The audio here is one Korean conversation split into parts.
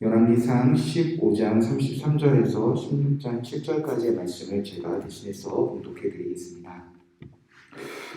열왕기상 15장 33절에서 16장 7절까지의 말씀을 제가 대신해서 봉독해 드리겠습니다.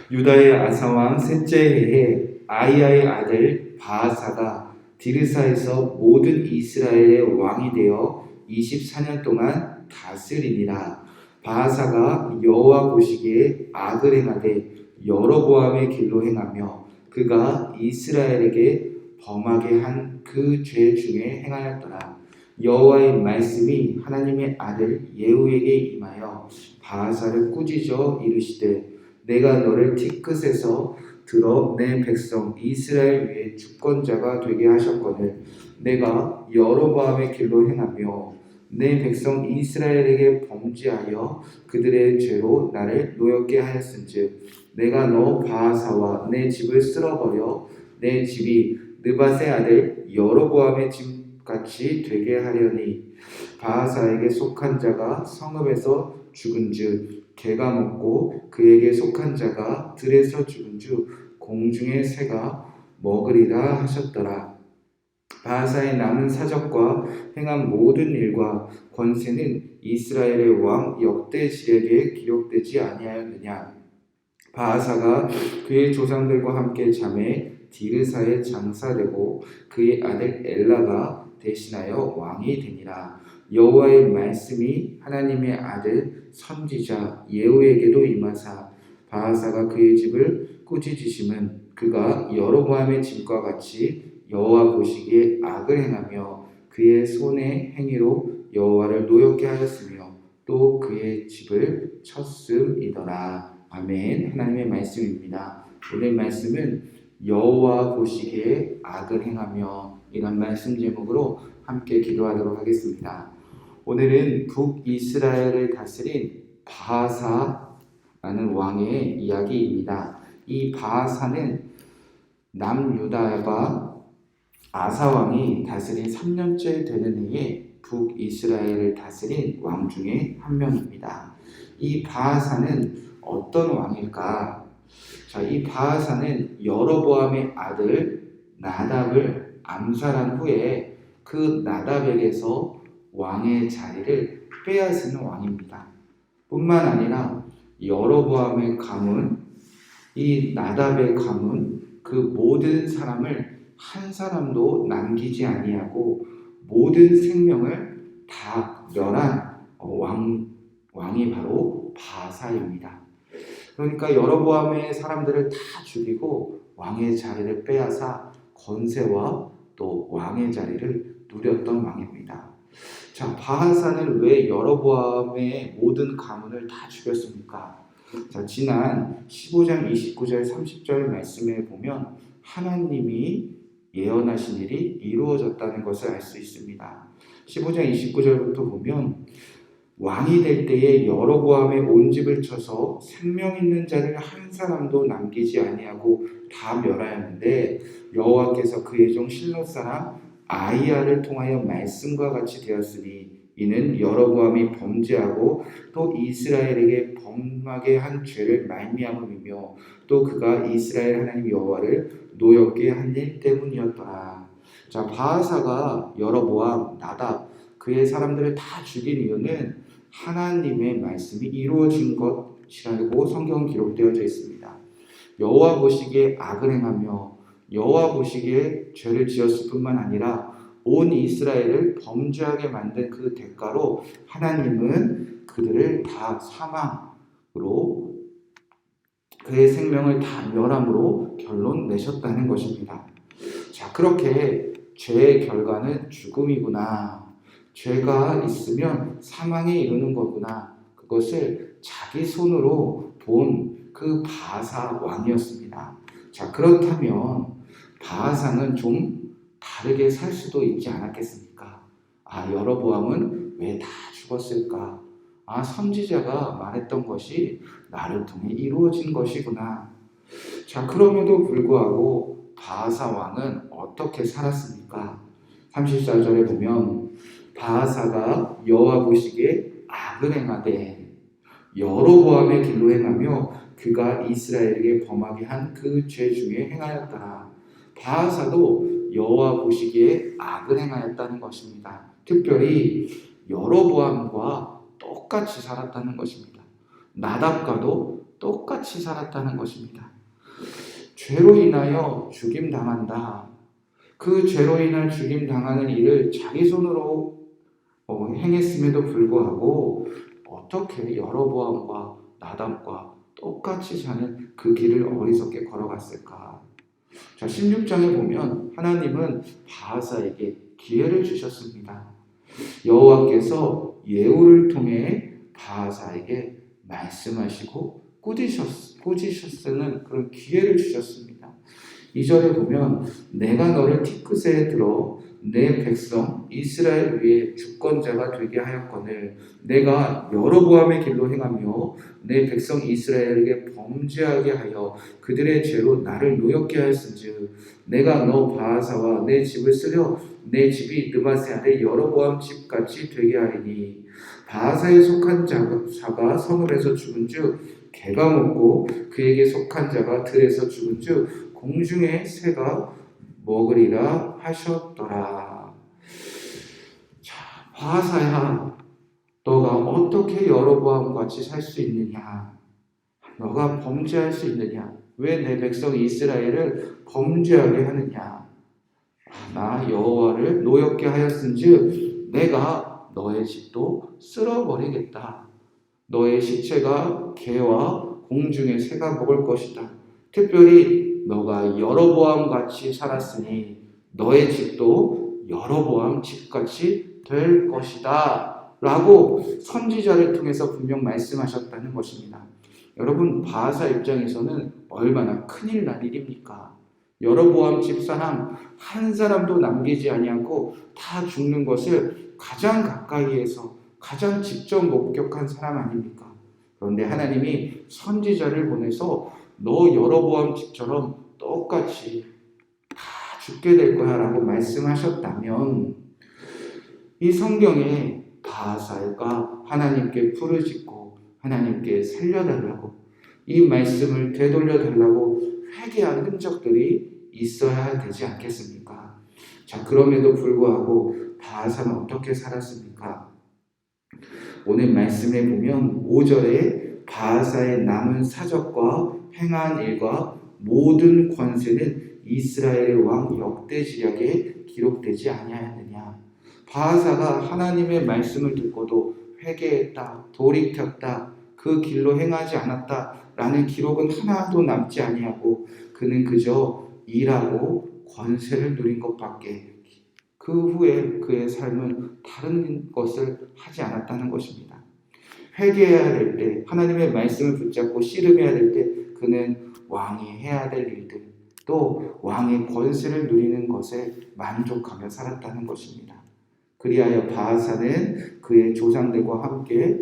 유다의 아사왕 셋째 해에 아이야의 아들 바아사가 디르사에서 모든 이스라엘의 왕이 되어 24년 동안 다스리니라. 바아사가 여호와 보시기에 악을 행하되 여로보암의 길로 행하며 그가 이스라엘에게 범하게 한 그 죄 중에 행하였더라. 여호와의 말씀이 하나님의 아들 예후에게 임하여 바아사를 꾸짖어 이르시되 내가 너를 티끝에서 들어 내 백성 이스라엘 위에 주권자가 되게 하셨거늘 내가 여로보암의 길로 행하며 내 백성 이스라엘에게 범죄하여 그들의 죄로 나를 노엽게 하였은즉 내가 너 바아사와 내 집을 쓸어버려 내 집이 느밧의 아들 여로보암의 집같이 되게 하려니 바아사에게 속한 자가 성읍에서 죽은즉 개가 먹고 그에게 속한 자가 들에서 죽은즉 공중의 새가 먹으리라 하셨더라. 바아사의 남은 사적과 행한 모든 일과 권세는 이스라엘의 왕 역대직에게 기록되지 아니하였느냐. 바아사가 그의 조상들과 함께 잠에 디르사에 장사되고 그의 아들 엘라가 대신하여 왕이 되니라. 여호와의 말씀이 하나님의 아들 선지자 예후에게도 임하사 바아사가 그의 집을 꾸짖으심은 그가 여로보암의 집과 같이 여호와 보시기에 악을 행하며 그의 손의 행위로 여호와를 노엽게 하였으며 또 그의 집을 쳤음이더라. 아멘. 하나님의 말씀입니다. 오늘 말씀은 여호와 보시기에 악을 행하며 이런 말씀 제목으로 함께 기도하도록 하겠습니다. 오늘은 북이스라엘을 다스린 바아사라는 왕의 이야기입니다. 이 바아사는 남유다가 아사왕이 다스린 3년째 되는 해에 북이스라엘을 다스린 왕 중에 한 명입니다. 이 바아사는 어떤 왕일까? 자, 이 바아사는 여로보암의 아들 나답을 암살한 후에 그 나답에게서 왕의 자리를 빼앗은 왕입니다. 뿐만 아니라 여로보암의 가문, 이 나답의 가문, 그 모든 사람을 한 사람도 남기지 아니하고 모든 생명을 다 멸한 왕이 바로 바아사입니다. 그러니까 여로보암의 사람들을 다 죽이고 왕의 자리를 빼앗아 권세와 또 왕의 자리를 누렸던 왕입니다. 자, 바아사는 왜 여로보암의 모든 가문을 다 죽였습니까? 자, 지난 15장 29절 30절 말씀에 보면 하나님이 예언하신 일이 이루어졌다는 것을 알 수 있습니다. 15장 29절부터 보면 왕이 될 때에 여로보암의 온 집을 쳐서 생명 있는 자를 한 사람도 남기지 아니하고 다 멸하였는데 여호와께서 그의 종 실롯 사람 아히야를 통하여 말씀과 같이 되었으니 이는 여로보암이 범죄하고 또 이스라엘에게 범하게 한 죄를 말미암음이며 또 그가 이스라엘 하나님 여호와를 노엽게 한 일 때문이었더라. 자, 바아사가 여로보암, 나답 그의 사람들을 다 죽인 이유는 하나님의 말씀이 이루어진 것이라고 성경 기록되어져 있습니다. 여호와 보시기에 악을 행하며 여호와 보시기에 죄를 지었을 뿐만 아니라 온 이스라엘을 범죄하게 만든 그 대가로 하나님은 그들을 다 사망으로 그의 생명을 다 멸함으로 결론 내셨다는 것입니다. 자, 그렇게 죄의 결과는 죽음이구나. 죄가 있으면 사망에 이르는 거구나. 그것을 자기 손으로 본 그 바아사 왕이었습니다. 자, 그렇다면 바아사는 좀 다르게 살 수도 있지 않았겠습니까? 여로보암은 왜 다 죽었을까? 선지자가 말했던 것이 나를 통해 이루어진 것이구나. 자, 그럼에도 불구하고 바아사 왕은 어떻게 살았습니까? 34절에 보면 바아사가 여호와 보시기에 악을 행하되 여로보암의 길로 행하며 그가 이스라엘에게 범하게 한 그 죄 중에 행하였더라. 바아사도 여호와 보시기에 악을 행하였다는 것입니다. 특별히 여로보암과 똑같이 살았다는 것입니다. 나답과도 똑같이 살았다는 것입니다. 죄로 인하여 죽임당한다. 그 죄로 인한 죽임당하는 일을 자기 손으로 행했음에도 불구하고 어떻게 여로보암과 나답과 똑같이 사는 그 길을 어리석게 걸어갔을까? 자, 16장에 보면 하나님은 바하사에게 기회를 주셨습니다. 여호와께서 예후를 통해 바하사에게 말씀하시고 꾸짖으시는 그런 기회를 주셨습니다. 2절에 보면 내가 너를 티크스에 들어 내 백성 이스라엘 위에 주권자가 되게 하였거늘 내가 여로보암의 길로 행하며 내 백성 이스라엘에게 범죄하게 하여 그들의 죄로 나를 노엽게 하였은즉 내가 너 바하사와 내 집을 쓰려 내 집이 느바세 아들 여로보암 집같이 되게 하리니 바하사에 속한 자가 성읍에서 죽은즉 개가 먹고 그에게 속한 자가 들에서 죽은즉 공중의 새가 먹으리라 하셨더라. 자, 바하사야, 너가 어떻게 여로보암 같이 살 수 있느냐? 너가 범죄할 수 있느냐? 왜 내 백성 이스라엘을 범죄하게 하느냐? 나 여호와를 노엽게 하였은즉 내가 너의 집도 쓸어버리겠다. 너의 시체가 개와 공중의 새가 먹을 것이다. 특별히 너가 여로보암 같이 살았으니 너의 집도 여로보암 집같이 될 것이다 라고 선지자를 통해서 분명 말씀하셨다는 것입니다. 여러분, 바하사 입장에서는 얼마나 큰일 날 일입니까? 여로보암 집사람 한 사람도 남기지 아니하고 다 죽는 것을 가장 가까이에서 가장 직접 목격한 사람 아닙니까? 그런데 하나님이 선지자를 보내서 너 여로보암 집처럼 똑같이 다 죽게 될 거야 라고 말씀하셨다면 이 성경에 바하사가 하나님께 부르짖고 하나님께 살려달라고 이 말씀을 되돌려달라고 회개한 흔적들이 있어야 되지 않겠습니까? 자, 그럼에도 불구하고 바하사는 어떻게 살았습니까? 오늘 말씀에 보면 5절에 바하사의 남은 사적과 행한 일과 모든 권세는 이스라엘의 왕 역대지략에 기록되지 아니하였느냐. 바하사가 하나님의 말씀을 듣고도 회개했다, 돌이켰다, 그 길로 행하지 않았다 라는 기록은 하나도 남지 아니하고 그는 그저 일하고 권세를 누린 것밖에 그 후에 그의 삶은 다른 것을 하지 않았다는 것입니다. 회개해야 될 때, 하나님의 말씀을 붙잡고 씨름해야 될 때 그는 왕이 해야 될 일들, 또 왕의 권세를 누리는 것에 만족하며 살았다는 것입니다. 그리하여 바하사는 그의 조상들과 함께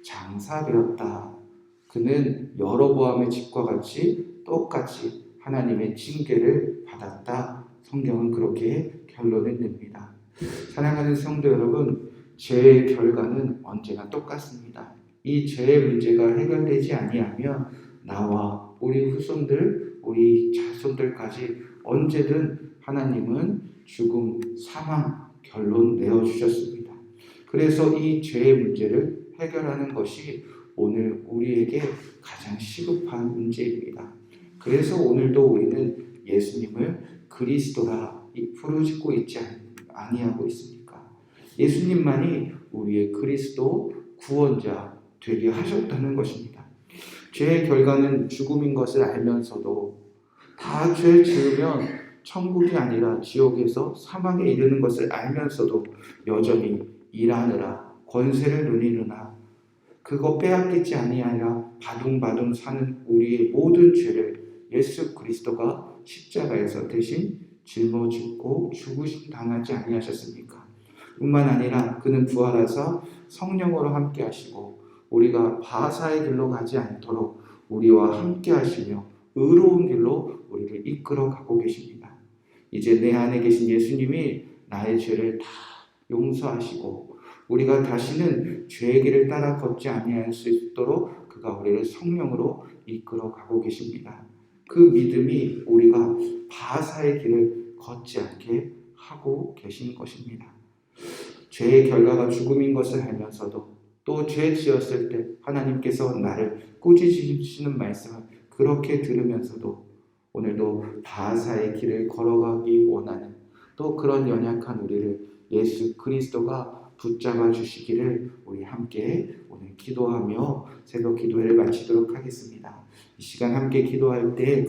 장사되었다. 그는 여로보암의 집과 같이 똑같이 하나님의 징계를 받았다. 성경은 그렇게 결론을 냅니다. 사랑하는 성도 여러분, 죄의 결과는 언제나 똑같습니다. 이 죄의 문제가 해결되지 아니하면 나와 우리 후손들, 우리 자손들까지 언제든 하나님은 죽음, 사망, 결론 내어주셨습니다. 그래서 이 죄의 문제를 해결하는 것이 오늘 우리에게 가장 시급한 문제입니다. 그래서 오늘도 우리는 예수님을 그리스도라 부르짖고 있지 아니하고 있습니까? 예수님만이 우리의 그리스도 구원자 되게 하셨다는 것입니다. 죄의 결과는 죽음인 것을 알면서도 다 죄 지으면 천국이 아니라 지옥에서 사망에 이르는 것을 알면서도 여전히 일하느라 권세를 누리느라 그거 빼앗기지 아니하여 바둥바둥 사는 우리의 모든 죄를 예수 그리스도가 십자가에서 대신 짊어지고 죽으심 당하지 아니하셨습니까? 뿐만 아니라 그는 부활하사 성령으로 함께 하시고 우리가 바하사의 길로 가지 않도록 우리와 함께 하시며 의로운 길로 우리를 이끌어 가고 계십니다. 이제 내 안에 계신 예수님이 나의 죄를 다 용서하시고 우리가 다시는 죄의 길을 따라 걷지 아니할 수 있도록 그가 우리를 성령으로 이끌어 가고 계십니다. 그 믿음이 우리가 바하사의 길을 걷지 않게 하고 계신 것입니다. 죄의 결과가 죽음인 것을 알면서도 또 죄 지었을 때 하나님께서 나를 꾸짖으시는 말씀을 그렇게 들으면서도 오늘도 바하사의 길을 걸어가기 원하는 또 그런 연약한 우리를 예수 그리스도가 붙잡아 주시기를 우리 함께 오늘 기도하며 새벽 기도회를 마치도록 하겠습니다. 이 시간 함께 기도할 때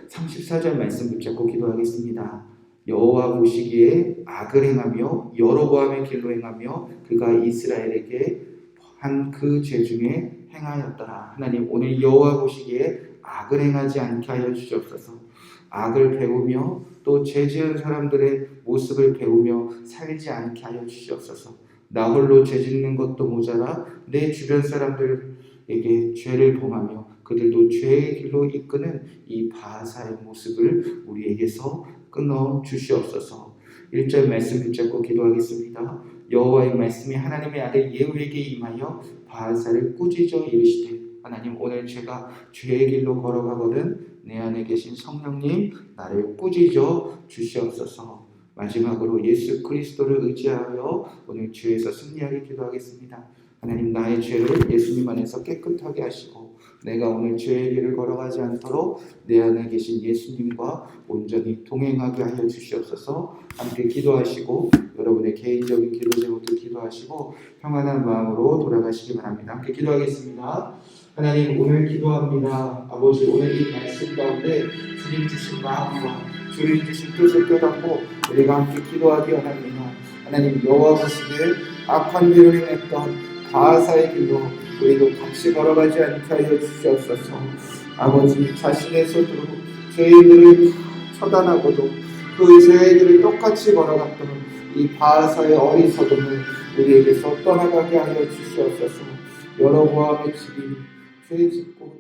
34절 말씀 붙잡고 기도하겠습니다. 여호와 보시기에 악을 행하며 여로보암의 길로 행하며 그가 이스라엘에게 한 그 죄 중에 행하였더라. 하나님 오늘 여호와 보시기에 악을 행하지 않게 하여 주시옵소서. 악을 배우며 또 죄 지은 사람들의 모습을 배우며 살지 않게 하여 주시옵소서. 나 홀로 죄 짓는 것도 모자라 내 주변 사람들에게 죄를 범하며 그들도 죄의 길로 이끄는 이 바하사의 모습을 우리에게서 끊어 주시옵소서. 1절 말씀 붙잡고 기도하겠습니다. 여호와의 말씀이 하나님의 아들 예후에게 임하여 바하사를 꾸짖어 이르시되 하나님 오늘 제가 죄의 길로 걸어가거든 내 안에 계신 성령님 나를 꾸짖어 주시옵소서. 마지막으로 예수 그리스도를 의지하여 오늘 죄에서 승리하게 기도하겠습니다. 하나님 나의 죄를 예수님 안에서 깨끗하게 하시고 내가 오늘 죄의 길을 걸어가지 않도록 내 안에 계신 예수님과 온전히 동행하게 하여 주시옵소서. 함께 기도하시고 여러분의 개인적인 기도 제목도 기도하시고 평안한 마음으로 돌아가시기 바랍니다. 함께 기도하겠습니다. 하나님 오늘 기도합니다. 아버지 오늘 이 말씀 가운데 주님 주신 마음과 주님 주신 뜻을 깨닫고 우리가 함께 기도하기 원합니다. 하나님 여호와 보시기에 악한 길을 행했던 바하사의 길로 우리도 같이 걸어가지 않게 하여 주시옵소서. 아버지 자신의 손으로 죄인들을 처단하고도 그 죄의 길을 똑같이 걸어갔던 이 바하사의 어리석음을 우리에게서 떠나가게 하여 주시옵소서. 여로보암의 집이 죄 짓고